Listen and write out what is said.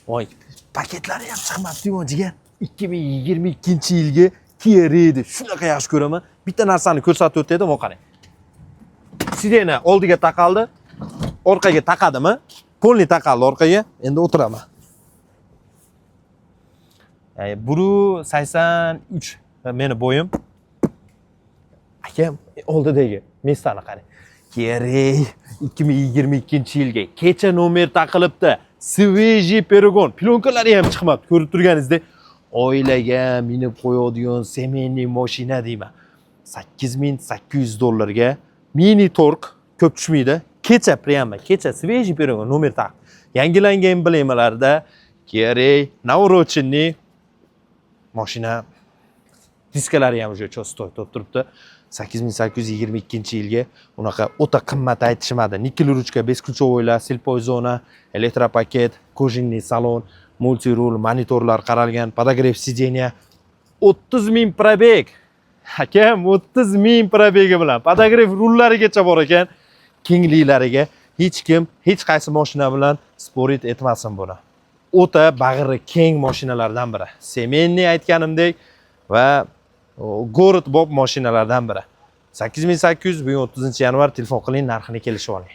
Voy, paketlari ham chiqmabdi jigar. 2022-yilga Kia Red shunaqa yaxshi ko'raman. Bitta narsani ko'rsatib o'tdim, qarang. Sirena oldiga taqaldi, orqaga taqadimi? Polni taqaldi orqaga. Endi o'tiraman. 183 meni bo'yim. Akam oldidagi mestani qarang. Kia Red 2022-yilga kecha nomer taqilibdi. Sveji Peregon. Plyonkalari ham chiqmabdi. Ko'rib turganingizdek, oilaga minib qo'yadigan semenniy mashina deyman. $8,800 mini tork ko'p tushmaydi. Kecha kecha Sveji Peregon nomer taq. Yangilangan emblemallarda Kia Red Navrochenni mashina diskalari ham уже cho'stoy turibdi. 8,822-yilga unaqa o'ta qimmat aytishmadi. Nikel ruchka, beskulchovoylar, silpoy zona, elektropaket, kojinli salon, multirul, monitorlar qaralgan, podogrev sideniya, 30,000 probeg. Akam 30,000 probegi bilan podogrev rullarigacha bor ekan. Kengliklariga hech kim hech qaysi mashina bilan sporit etmasin buni. O'ta bag'ri keng mashinalardan biri. Semenniy aytganimdek va Gorod Bob mashinalardan biri. 8,800 bugun 30-yanvar telefon qiling, narxini kelishib oling.